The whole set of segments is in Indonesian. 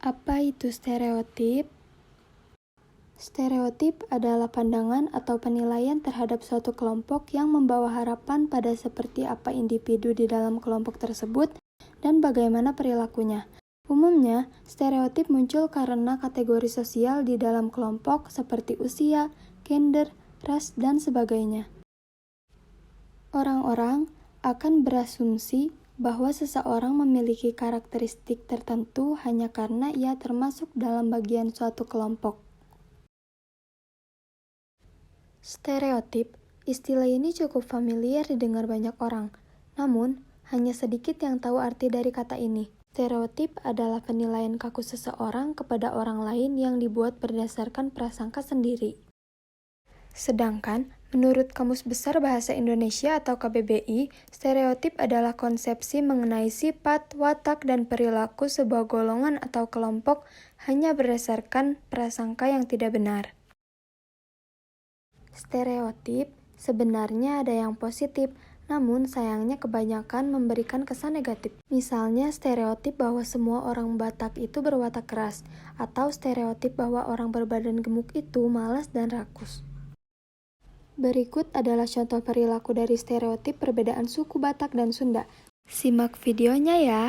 Apa itu stereotip? Stereotip adalah pandangan atau penilaian terhadap suatu kelompok yang membawa harapan pada seperti apa individu di dalam kelompok tersebut dan bagaimana perilakunya. Umumnya, stereotip muncul karena kategori sosial di dalam kelompok seperti usia, gender, ras, dan sebagainya. Orang-orang akan berasumsi bahwa seseorang memiliki karakteristik tertentu hanya karena ia termasuk dalam bagian suatu kelompok. Stereotip, istilah ini cukup familiar didengar banyak orang, namun hanya sedikit yang tahu arti dari kata ini. Stereotip adalah penilaian kaku seseorang kepada orang lain yang dibuat berdasarkan prasangka sendiri. Sedangkan, menurut Kamus Besar Bahasa Indonesia atau KBBI, stereotip adalah konsepsi mengenai sifat, watak, dan perilaku sebuah golongan atau kelompok hanya berdasarkan prasangka yang tidak benar. Stereotip sebenarnya ada yang positif, namun sayangnya kebanyakan memberikan kesan negatif. Misalnya stereotip bahwa semua orang Batak itu berwatak keras, atau stereotip bahwa orang berbadan gemuk itu malas dan rakus. Berikut adalah contoh perilaku dari stereotip perbedaan suku Batak dan Sunda. Simak videonya ya.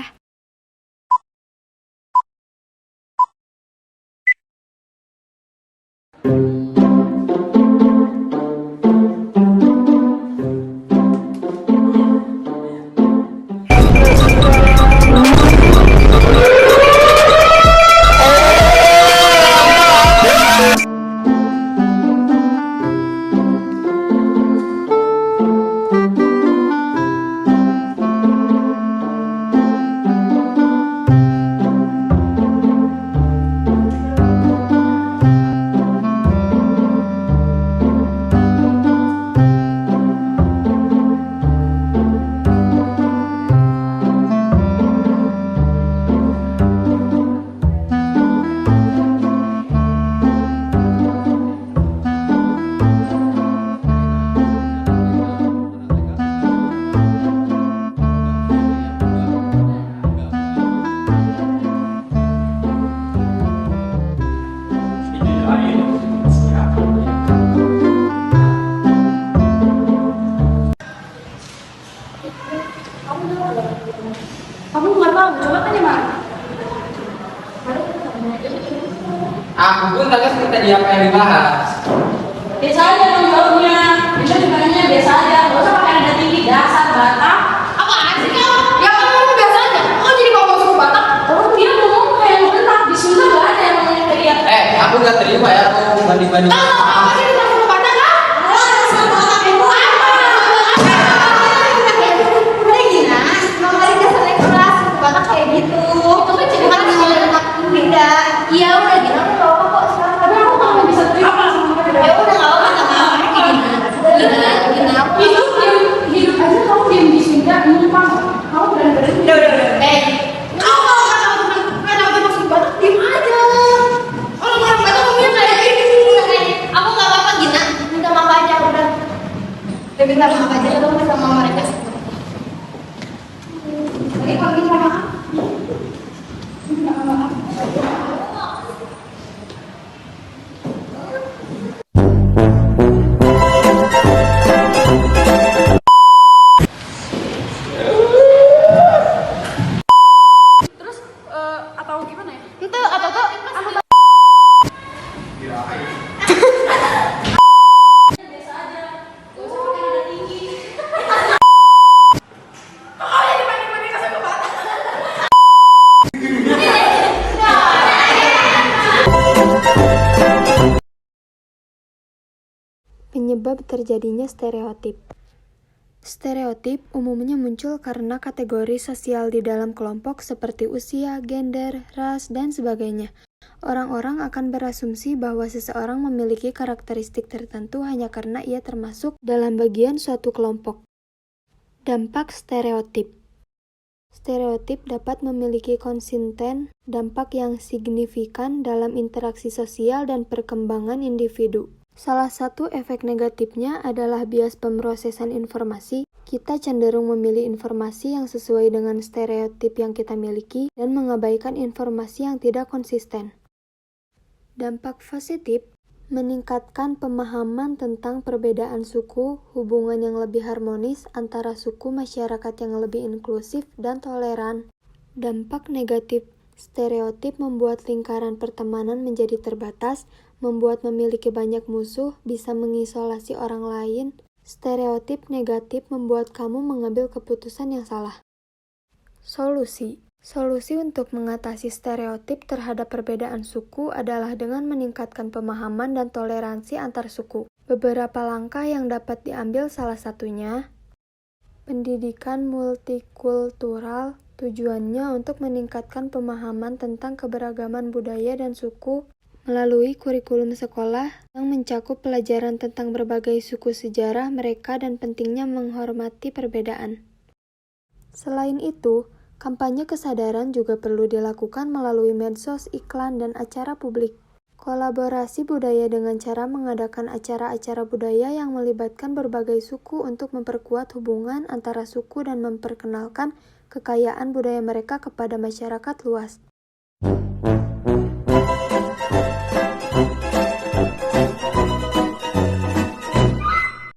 Aku nggak tahu, coba tanya Mak. Aku pun tak ngerti tadi apa yang dibahas. Biasa aja dong jawabnya. Bisa juga nanya biasa aja. Gak usah pakai nada tinggi, dasar Batak. Apaan sih kamu? Ya kamu ngomong biasa aja. Kok jadi ngomong suku Batak? Oh dia ngomong kayak yang benar. Di Sunda gak ada yang ngomong kayak dia. Aku gak terima ya aku banding-banding. Tahu apa sih tentang suku Batak kan? Suku Batak itu apa? Udah gina, Mama Rika selek kelas suku Batak kayak gitu. Itu kan jadi kan sekolah beda. Iya udah gina, aku gak apa kok sekarang. Tapi aku gak bisa terima sama mereka. Ya udah gak apa-apa sama mereka gina. Hidup aja kamu diam di Sunda, numpang. Kamu berani-berani. Udah. Kamu kalau kata masuk Batak, diam aja. Orang Batak ngomongnya kayak gini. Aku gak apa-apa gina, minta maaf aja udah. Minta maaf aja, kamu minta sama mereka. Tadi kalau minta maaf. Minta maaf. Atau gimana ya? Itu atau tuh biasa aja. Gak usah pakai nada tinggi. Oh ya dibanding-banding ke suku Batak. Penyebab terjadinya stereotip. Stereotip umumnya muncul karena kategori sosial di dalam kelompok seperti usia, gender, ras, dan sebagainya. Orang-orang akan berasumsi bahwa seseorang memiliki karakteristik tertentu hanya karena ia termasuk dalam bagian suatu kelompok. Dampak stereotip. Stereotip dapat memiliki konsisten dampak yang signifikan dalam interaksi sosial dan perkembangan individu. Salah satu efek negatifnya adalah bias pemrosesan informasi. Kita cenderung memilih informasi yang sesuai dengan stereotip yang kita miliki dan mengabaikan informasi yang tidak konsisten. Dampak positif, meningkatkan pemahaman tentang perbedaan suku, hubungan yang lebih harmonis antara suku, masyarakat yang lebih inklusif dan toleran. Dampak negatif, stereotip membuat lingkaran pertemanan menjadi terbatas, membuat memiliki banyak musuh, bisa mengisolasi orang lain. Stereotip negatif membuat kamu mengambil keputusan yang salah. Solusi untuk mengatasi stereotip terhadap perbedaan suku adalah dengan meningkatkan pemahaman dan toleransi antar suku. Beberapa langkah yang dapat diambil salah satunya, pendidikan multikultural, tujuannya untuk meningkatkan pemahaman tentang keberagaman budaya dan suku melalui kurikulum sekolah yang mencakup pelajaran tentang berbagai suku, sejarah mereka, dan pentingnya menghormati perbedaan. Selain itu, kampanye kesadaran juga perlu dilakukan melalui medsos, iklan, dan acara publik. Kolaborasi budaya dengan cara mengadakan acara-acara budaya yang melibatkan berbagai suku untuk memperkuat hubungan antara suku dan memperkenalkan kekayaan budaya mereka kepada masyarakat luas.